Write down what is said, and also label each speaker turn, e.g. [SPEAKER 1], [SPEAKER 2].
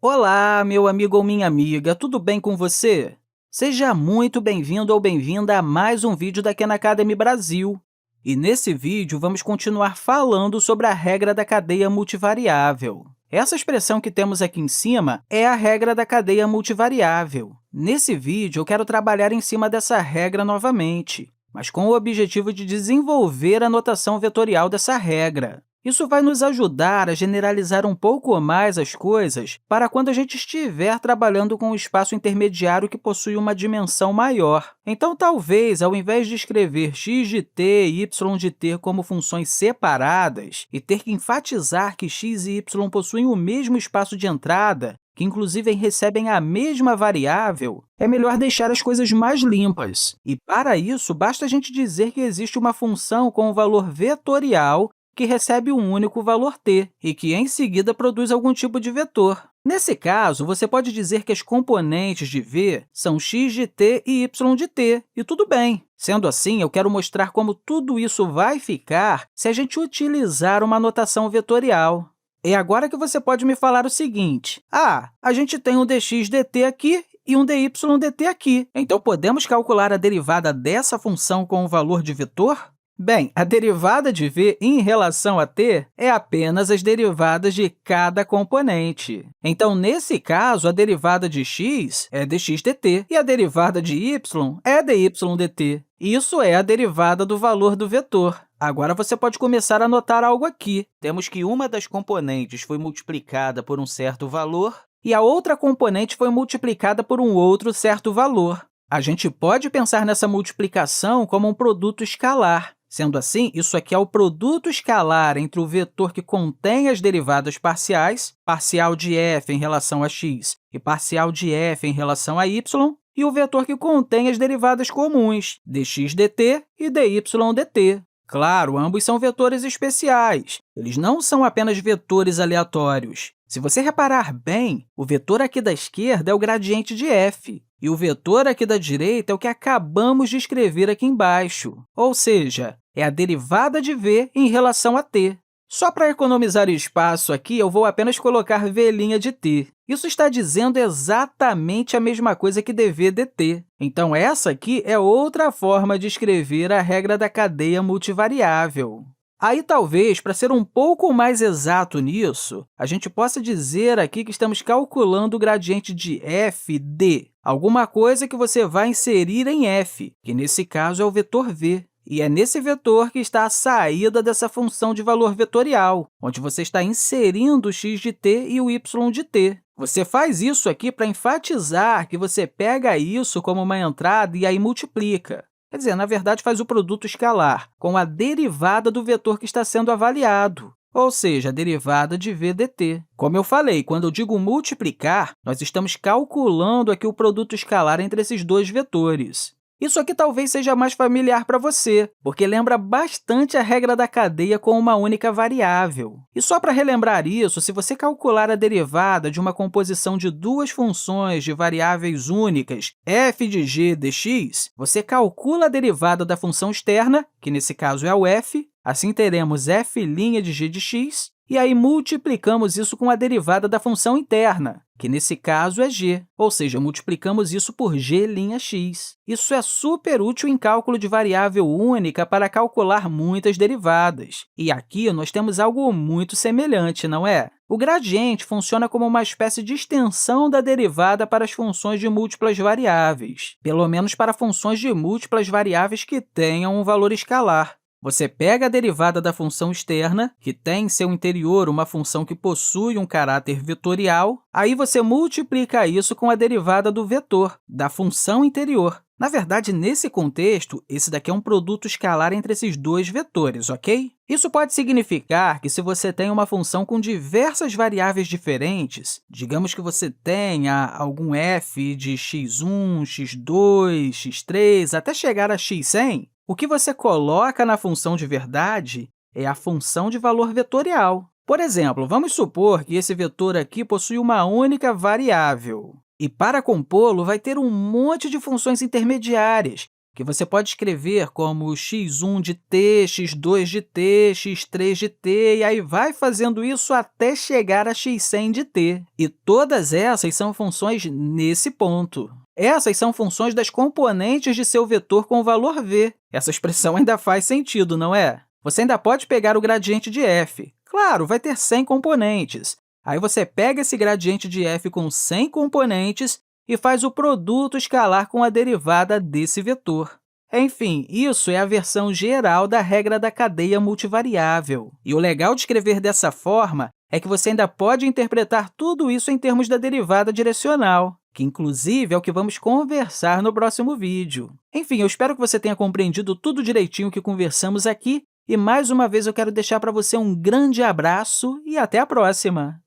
[SPEAKER 1] Olá, meu amigo ou minha amiga, tudo bem com você? Seja muito bem-vindo ou bem-vinda a mais um vídeo da Khan Academy Brasil. E nesse vídeo, vamos continuar falando sobre a regra da cadeia multivariável. Essa expressão que temos aqui em cima é a regra da cadeia multivariável. Nesse vídeo, eu quero trabalhar em cima dessa regra novamente, mas com o objetivo de desenvolver a notação vetorial dessa regra. Isso vai nos ajudar a generalizar um pouco mais as coisas para quando a gente estiver trabalhando com um espaço intermediário que possui uma dimensão maior. Então, talvez, ao invés de escrever x de t e y de t como funções separadas e ter que enfatizar que x e y possuem o mesmo espaço de entrada, que inclusive recebem a mesma variável, é melhor deixar as coisas mais limpas. E, para isso, basta a gente dizer que existe uma função com o valor vetorial que recebe um único valor t e que, em seguida, produz algum tipo de vetor. Nesse caso, você pode dizer que as componentes de v são x de t e y de t, e tudo bem. Sendo assim, eu quero mostrar como tudo isso vai ficar se a gente utilizar uma notação vetorial. É agora que você pode me falar o seguinte: a gente tem um dx dt aqui e um dy dt aqui. Então, podemos calcular a derivada dessa função com o valor de vetor? Bem, a derivada de v em relação a t é apenas as derivadas de cada componente. Então, nesse caso, a derivada de x é dx dt e a derivada de y é dy dt. Isso é a derivada do valor do vetor. Agora, você pode começar a notar algo aqui. Temos que uma das componentes foi multiplicada por um certo valor e a outra componente foi multiplicada por um outro certo valor. A gente pode pensar nessa multiplicação como um produto escalar. Sendo assim, isso aqui é o produto escalar entre o vetor que contém as derivadas parciais, parcial de f em relação a x e parcial de f em relação a y, e o vetor que contém as derivadas comuns, dx dt e dy dt. Claro, ambos são vetores especiais. Eles não são apenas vetores aleatórios. Se você reparar bem, o vetor aqui da esquerda é o gradiente de f, e o vetor aqui da direita é o que acabamos de escrever aqui embaixo, ou seja, é a derivada de v em relação a t. Só para economizar espaço aqui, eu vou apenas colocar v' de t. Isso está dizendo exatamente a mesma coisa que dv dt. Então, essa aqui é outra forma de escrever a regra da cadeia multivariável. Aí, talvez, para ser um pouco mais exato nisso, a gente possa dizer aqui que estamos calculando o gradiente de f de alguma coisa que você vai inserir em f, que nesse caso é o vetor v. E é nesse vetor que está a saída dessa função de valor vetorial, onde você está inserindo o x de t e o y de t. Você faz isso aqui para enfatizar que você pega isso como uma entrada e aí multiplica. Quer dizer, na verdade, faz o produto escalar com a derivada do vetor que está sendo avaliado, ou seja, a derivada de v dt. Como eu falei, quando eu digo multiplicar, nós estamos calculando aqui o produto escalar entre esses dois vetores. Isso aqui talvez seja mais familiar para você, porque lembra bastante a regra da cadeia com uma única variável. E só para relembrar isso, se você calcular a derivada de uma composição de duas funções de variáveis únicas, f de g dx, você calcula a derivada da função externa, que nesse caso é o f, assim teremos f' de g de x, e aí multiplicamos isso com a derivada da função interna, que nesse caso é g, ou seja, multiplicamos isso por g'(x). Isso é super útil em cálculo de variável única para calcular muitas derivadas. E aqui nós temos algo muito semelhante, não é? O gradiente funciona como uma espécie de extensão da derivada para as funções de múltiplas variáveis, pelo menos para funções de múltiplas variáveis que tenham um valor escalar. Você pega a derivada da função externa, que tem em seu interior uma função que possui um caráter vetorial, aí você multiplica isso com a derivada do vetor, da função interior. Na verdade, nesse contexto, esse daqui é um produto escalar entre esses dois vetores, ok? Isso pode significar que se você tem uma função com diversas variáveis diferentes, digamos que você tenha algum f de x1, x2, x3, até chegar a x100, o que você coloca na função de verdade é a função de valor vetorial. Por exemplo, vamos supor que esse vetor aqui possui uma única variável. E, para compô-lo, vai ter um monte de funções intermediárias, que você pode escrever como x1 de t, x2 de t, x3 de t, e aí vai fazendo isso até chegar a x100 de t. E todas essas são funções nesse ponto. Essas são funções das componentes de seu vetor com o valor v. Essa expressão ainda faz sentido, não é? Você ainda pode pegar o gradiente de f. Claro, vai ter 100 componentes. Aí você pega esse gradiente de f com 100 componentes e faz o produto escalar com a derivada desse vetor. Enfim, isso é a versão geral da regra da cadeia multivariável. E o legal de escrever dessa forma é que você ainda pode interpretar tudo isso em termos da derivada direcional, que, inclusive, é o que vamos conversar no próximo vídeo. Enfim, eu espero que você tenha compreendido tudo direitinho que conversamos aqui, e, mais uma vez, eu quero deixar para você um grande abraço e até a próxima!